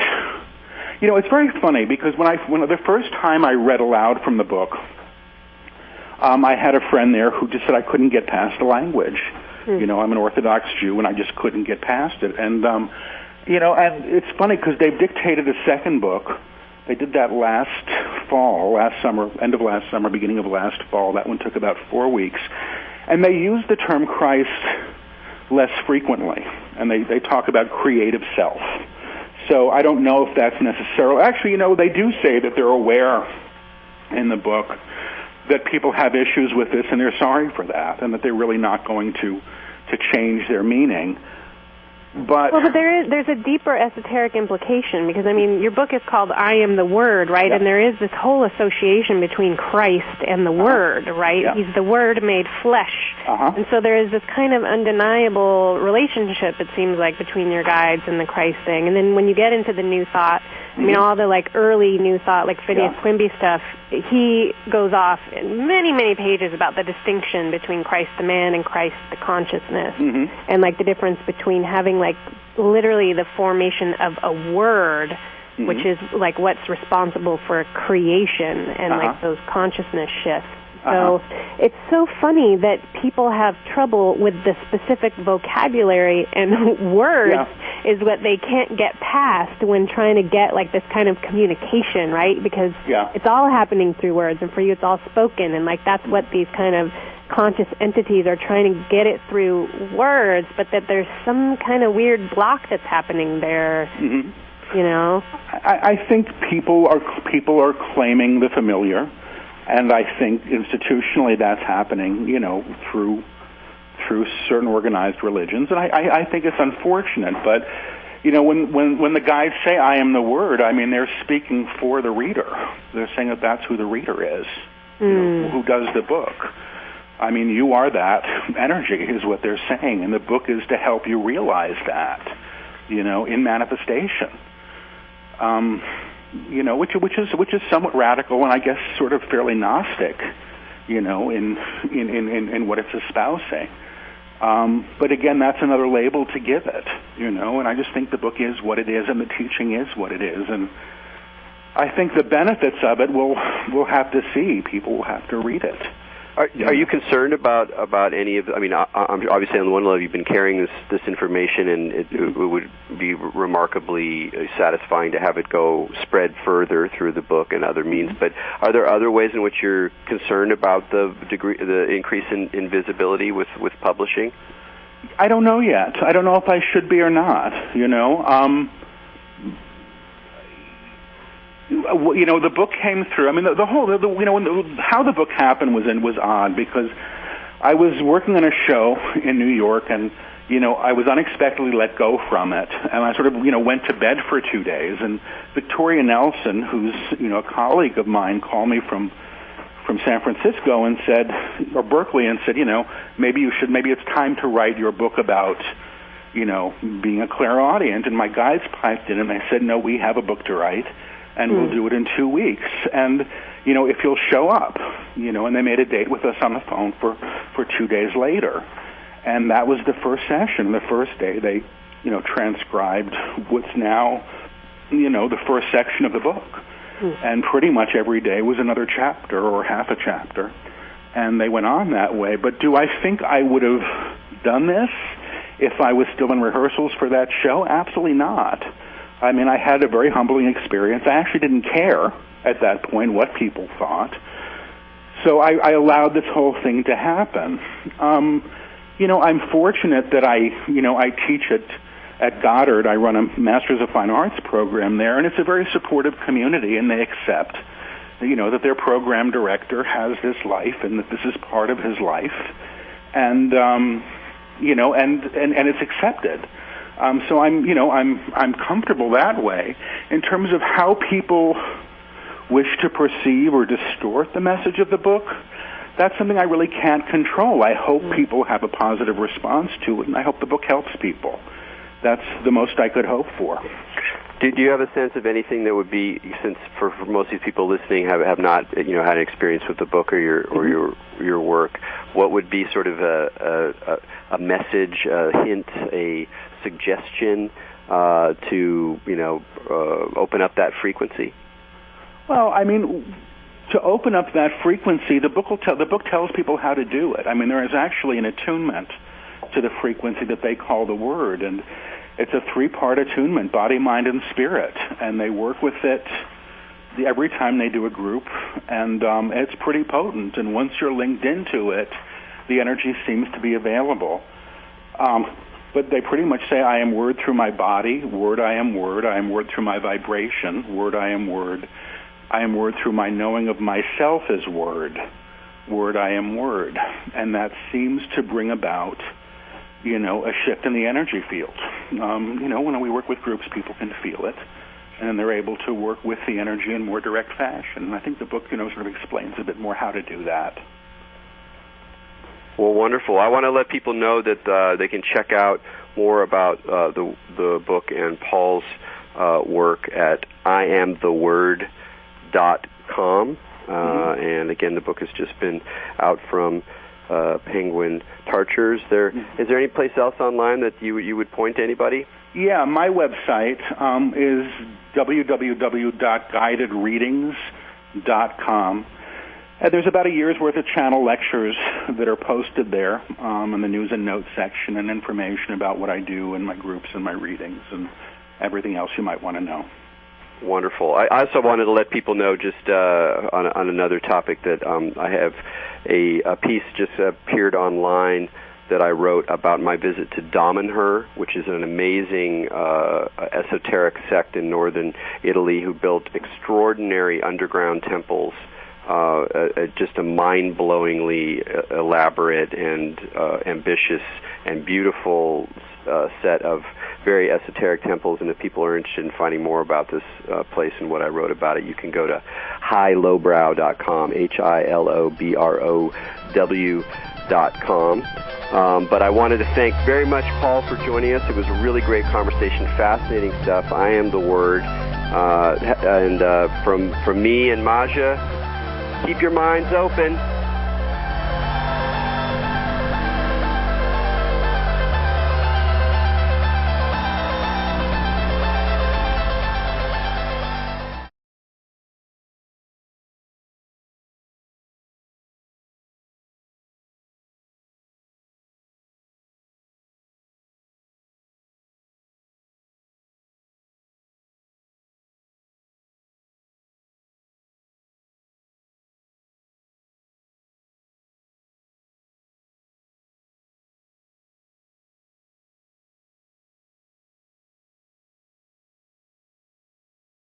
it's very funny, because when the first time I read aloud from the book, I had a friend there who just said I couldn't get past the language. I'm an Orthodox Jew, and I just couldn't get past it. And, and it's funny because they've dictated a second book. They did that last summer, end of last summer, beginning of last fall. That one took about 4 weeks. And they used the term Christ less frequently, and they talk about creative self. So I don't know if that's necessarily... Actually, they do say that they're aware in the book that people have issues with this, and they're sorry for that, and that they're really not going to change their meaning. But there's a deeper esoteric implication, because, your book is called I Am the Word, right? Yeah. And there is this whole association between Christ and the Word, right? Yeah. He's the Word made flesh. And so there is this kind of undeniable relationship, it seems like, between your guides and the Christ thing. And then when you get into the New Thought, all the, early New Thought, like Phineas Quimby stuff, he goes off in many, many pages about the distinction between Christ the man and Christ the consciousness, and, the difference between having, literally the formation of a word, which is, what's responsible for creation and, those consciousness shifts. So it's so funny that people have trouble with the specific vocabulary, and words is what they can't get past when trying to get this kind of communication, right? Because it's all happening through words, and for you it's all spoken, and that's what these kind of conscious entities are trying to get it through words, but that there's some kind of weird block that's happening there. I think people are claiming the familiar. And I think institutionally that's happening, through certain organized religions. And I think it's unfortunate. But, when the guides say I am the Word, they're speaking for the reader. They're saying that that's who the reader is, who does the book. You are that energy is what they're saying. And the book is to help you realize that, in manifestation. Which is somewhat radical, and I guess sort of fairly Gnostic, in what it's espousing. But again, that's another label to give it, and I just think the book is what it is and the teaching is what it is. And I think the benefits of it we'll have to see. People will have to read it. Are you concerned about any of? I mean, obviously on the one level, you've been carrying this information, and it would be remarkably satisfying to have it go spread further through the book and other means. But are there other ways in which you're concerned about the increase in visibility with publishing? I don't know yet. I don't know if I should be or not. The book came through. I mean, how the book happened was odd, because I was working on a show in New York, and I was unexpectedly let go from it, and I sort of went to bed for 2 days. And Victoria Nelson, who's a colleague of mine, called me from San Francisco and said, or Berkeley, and said, maybe it's time to write your book about being a clairaudient. And my guides piped in, and they said, no, we have a book to write, and we'll do it in 2 weeks. And, if you'll show up, and they made a date with us on the phone for 2 days later. And that was the first session. The first day they, transcribed what's now, the first section of the book. And pretty much every day was another chapter or half a chapter. And they went on that way. But do I think I would have done this if I was still in rehearsals for that show? Absolutely not. I mean, I had a very humbling experience. I actually didn't care at that point what people thought. So I allowed this whole thing to happen. I'm fortunate that I teach at Goddard. I run a Masters of Fine Arts program there, and it's a very supportive community, and they accept, that their program director has this life and that this is part of his life. And, and it's accepted. So I'm comfortable that way. In terms of how people wish to perceive or distort the message of the book, that's something I really can't control. I hope people have a positive response to it, and I hope the book helps people. That's the most I could hope for. Do you have a sense of anything that would be, since for most of these people listening have not had an experience with the book or your work, what would be sort of a message, a hint, a suggestion to open up that frequency? Well, I mean, to open up that frequency, the book tells people how to do it. I mean, there is actually an attunement to the frequency that they call the word, and it's a 3-part attunement: body, mind, and spirit, and they work with it every time they do a group, and it's pretty potent. And once you're linked into it, the energy seems to be available. But they pretty much say, I am word through my body, word I am word through my vibration, word I am word through my knowing of myself as word I am word. And that seems to bring about, a shift in the energy field. When we work with groups, people can feel it, and they're able to work with the energy in more direct fashion. And I think the book, sort of explains a bit more how to do that. Well, wonderful. I want to let people know that they can check out more about the book and Paul's work at IamTheWord.com. And again, the book has just been out from Penguin Tarchers. Is there any place else online that you would point to anybody? Yeah, my website is www.guidedreadings.com. There's about a year's worth of channel lectures that are posted there in the news and notes section, and information about what I do and my groups and my readings and everything else you might want to know. Wonderful. I also wanted to let people know, just on another topic, that I have a piece just appeared online that I wrote about my visit to Damanhur, which is an amazing esoteric sect in northern Italy who built extraordinary underground temples. Just a mind-blowingly elaborate and ambitious and beautiful set of very esoteric temples. And if people are interested in finding more about this place and what I wrote about it, you can go to hilowbrow.com, HILOBROW.com. But I wanted to thank very much Paul for joining us. It was a really great conversation, fascinating stuff. I am the Word. And from me and Maja, keep your minds open.